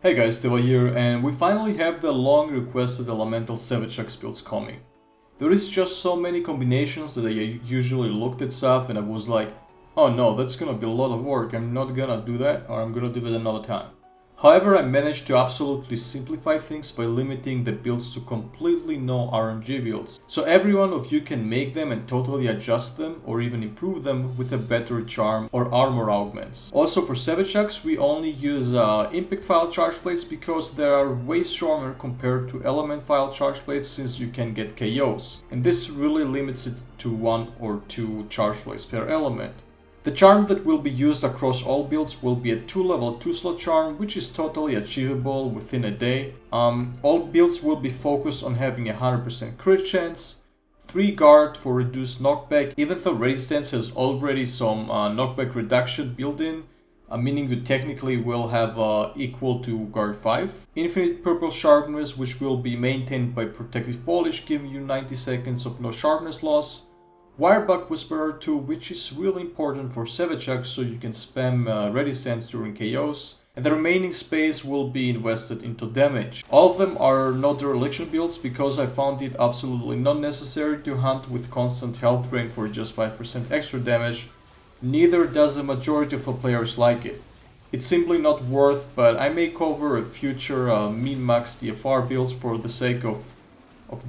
Hey guys, Teva here, and we finally have the long requested Elemental Savage Axe builds coming. There is just so many combinations that I usually looked at stuff and I was like, oh no, that's gonna be a lot of work, I'm not gonna do that, or I'm gonna do that another time. However, I managed to absolutely simplify things by limiting the builds to completely no RNG builds. So every one of you can make them and totally adjust them or even improve them with a better charm or armor augments. Also for Savage Axe, we only use impact file charge plates because they are way stronger compared to element file charge plates since you can get KOs. And this really limits it to 1 or 2 charge plates per element. The charm that will be used across all builds will be a 2-level 2-slot charm, which is totally achievable within a day. All builds will be focused on having a 100% crit chance, 3 guard for reduced knockback, even though resistance has already some knockback reduction built in, meaning you technically will have equal to guard 5. Infinite purple sharpness, which will be maintained by protective polish, giving you 90 seconds of no sharpness loss. Wirebug Whisperer 2, which is really important for Savage Axe so you can spam ready stands during KOs, and the remaining space will be invested into damage. All of them are not dereliction builds because I found it absolutely not necessary to hunt with constant health drain for just 5% extra damage, neither does the majority of the players like it. It's simply not worth, but I may cover a future min-max DFR builds for the sake of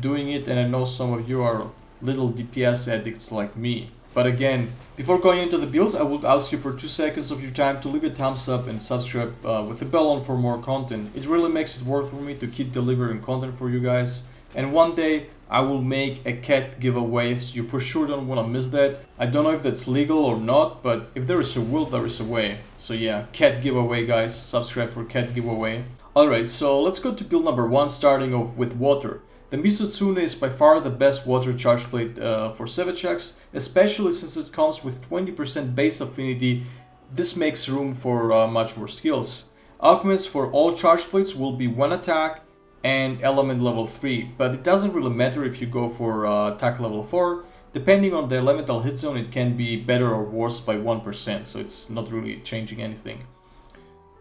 doing it, and I know some of you are little DPS addicts like me. But again, before going into the builds, I would ask you for 2 seconds of your time to leave a thumbs up and subscribe with the bell on for more content. It really makes it worth for me to keep delivering content for you guys. And one day I will make a cat giveaway, so you for sure don't want to miss that. I don't know if that's legal or not, but if there is a will, there is a way. So yeah, cat giveaway guys, subscribe for cat giveaway. Alright, so let's go to build number 1, starting off with water. The Misutsune is by far the best water charge plate for Savage Axe, especially since it comes with 20% base affinity. This makes room for much more skills. Augments for all charge plates will be 1 attack and element level 3, but it doesn't really matter if you go for attack level 4. Depending on the elemental hit zone, it can be better or worse by 1%, so it's not really changing anything.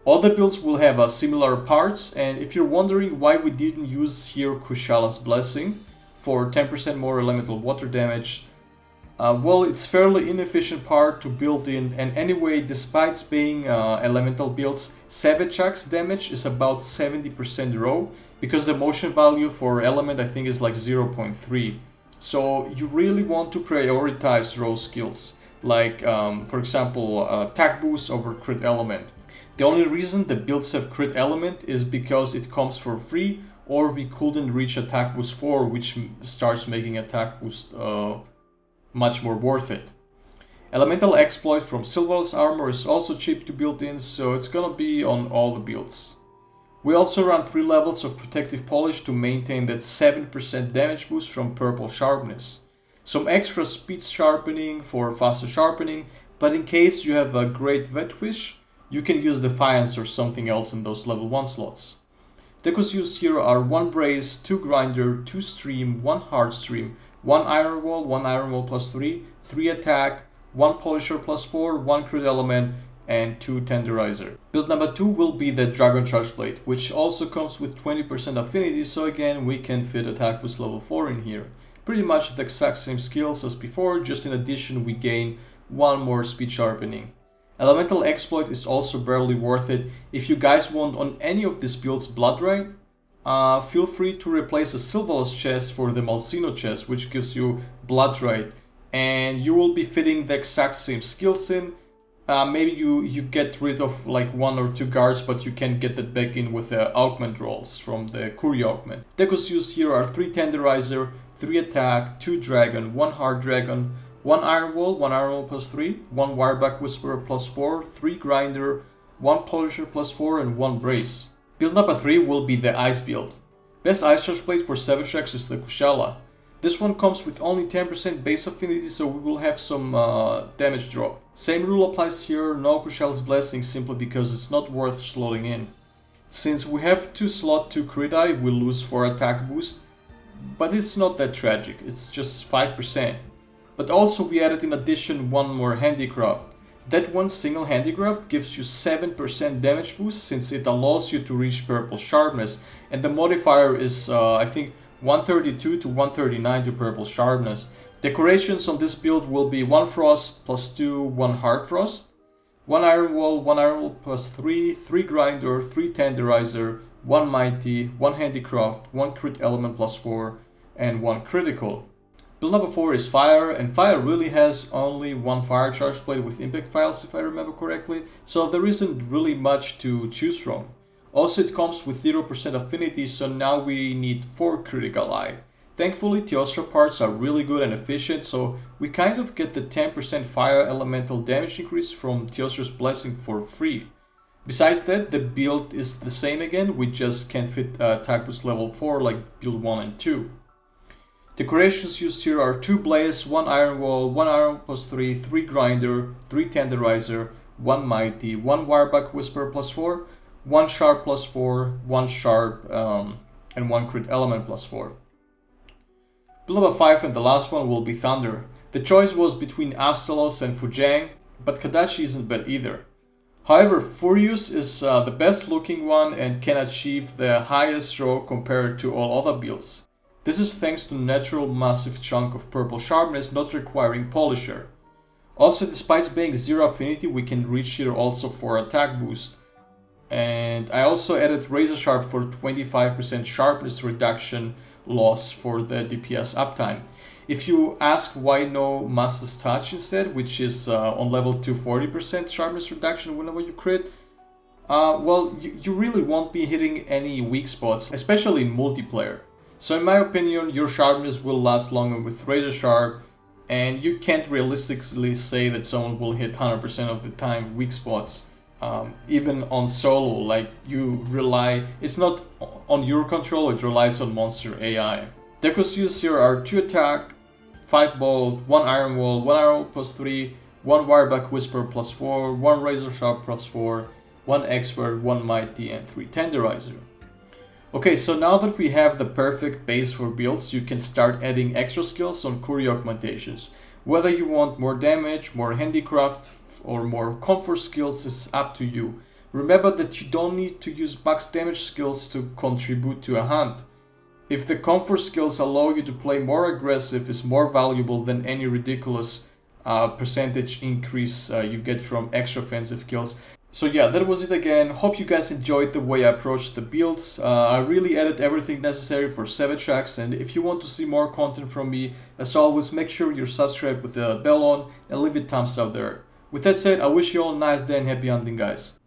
All the builds will have similar parts, and if you're wondering why we didn't use here Kushala's Blessing for 10% more elemental water damage, well, it's fairly inefficient part to build in, and anyway, despite being elemental builds, Savage Axe damage is about 70% raw, because the motion value for element I think is like 0.3. So you really want to prioritize raw skills, like for example attack boost over crit element. The only reason the builds have crit element is because it comes for free, or we couldn't reach attack boost 4, which starts making attack boost much more worth it. Elemental exploit from Silverless armor is also cheap to build in, so it's gonna be on all the builds. We also run 3 levels of protective polish to maintain that 7% damage boost from purple sharpness. Some extra speed sharpening for faster sharpening, but in case you have a great vet wish, you can use Defiance or something else in those level 1 slots. Decos used here are 1 Brace, 2 Grinder, 2 Stream, 1 Hard Stream, 1 Iron Wall, 1 Iron Wall plus 3, 3 Attack, 1 Polisher plus 4, 1 Crit Element, and 2 Tenderizer. Build number 2 will be the Dragon Charge Blade, which also comes with 20% affinity, so again we can fit attack boost level 4 in here. Pretty much the exact same skills as before, just in addition we gain 1 more speed sharpening. Elemental Exploit is also barely worth it. If you guys want on any of these builds Blood Right, feel free to replace the Silverless chest for the Malsino chest, which gives you Blood Right, and you will be fitting the exact same skills in. Maybe you get rid of like 1 or 2 guards, but you can get that back in with the augment rolls from the Curio augment. Decos used here are 3 Tenderizer, 3 Attack, 2 Dragon, 1 Hard Dragon, 1 Iron Wall, 1 Iron Wall plus 3, 1 Wirebug Whisperer plus 4, 3 Grinder, 1 Polisher plus 4, and 1 Brace. Build number 3 will be the Ice build. Best Ice Charge Plate for Savage Axe is the Kushala. This one comes with only 10% base affinity, so we will have some damage drop. Same rule applies here, no Kushala's Blessing simply because it's not worth slotting in. Since we have 2 slot 2 crit eye, we lose for attack boost, but it's not that tragic, it's just 5%. But also we added in addition 1 more handicraft. That one single handicraft gives you 7% damage boost since it allows you to reach purple sharpness, and the modifier is I think 132 to 139 to purple sharpness. Decorations on this build will be 1 frost plus 2, 1 hard frost, 1 iron wall, 1 iron wall plus 3, 3 grinder, 3 tenderizer, 1 mighty, 1 handicraft, 1 crit element plus 4, and 1 critical. Build number 4 is fire, and fire really has only 1 fire charge blade with impact files if I remember correctly, so there isn't really much to choose from. Also it comes with 0% affinity, so now we need 4 critical eye. Thankfully Teostra parts are really good and efficient, so we kind of get the 10% fire elemental damage increase from Teostra's blessing for free. Besides that, the build is the same again, we just can fit attack boost level 4 like build 1 and 2. Decorations used here are 2 blaze, 1 iron wall, 1 iron plus 3, 3 grinder, 3 tenderizer, 1 mighty, 1 wireback whisper plus 4, 1 sharp plus 4, 1 sharp, and 1 crit element plus 4. Build number 5 and the last one will be Thunder. The choice was between Astalos and Fujang, but Kadachi isn't bad either. However, Furious is the best looking one and can achieve the highest row compared to all other builds. This is thanks to natural massive chunk of purple sharpness not requiring polisher. Also, despite being 0 affinity, we can reach here also for attack boost. And I also added Razor Sharp for 25% sharpness reduction loss for the DPS uptime. If you ask why no Master's Touch instead, which is on level 2 40% sharpness reduction whenever you crit, well, you really won't be hitting any weak spots, especially in multiplayer. So in my opinion, your sharpness will last longer with Razor Sharp, and you can't realistically say that someone will hit 100% of the time weak spots. Even on solo, like you rely, it's not on your control, it relies on monster AI. Decos used here are 2 attack, 5 bolt, 1 iron wall, 1 iron wall plus 3, 1 wireback whisper plus 4, 1 razor sharp plus 4, 1 expert, 1 mighty, and 3 tenderizer. Okay, so now that we have the perfect base for builds, you can start adding extra skills on Curie augmentations. Whether you want more damage, more handicraft, or more comfort skills is up to you. Remember that you don't need to use max damage skills to contribute to a hunt. If the comfort skills allow you to play more aggressive, is more valuable than any ridiculous percentage increase you get from extra offensive kills. So yeah, that was it again. Hope you guys enjoyed the way I approached the builds. I really added everything necessary for Savage Axe, and if you want to see more content from me, as always, make sure you're subscribed with the bell on and leave a thumbs up there. With that said, I wish you all a nice day and happy hunting, guys.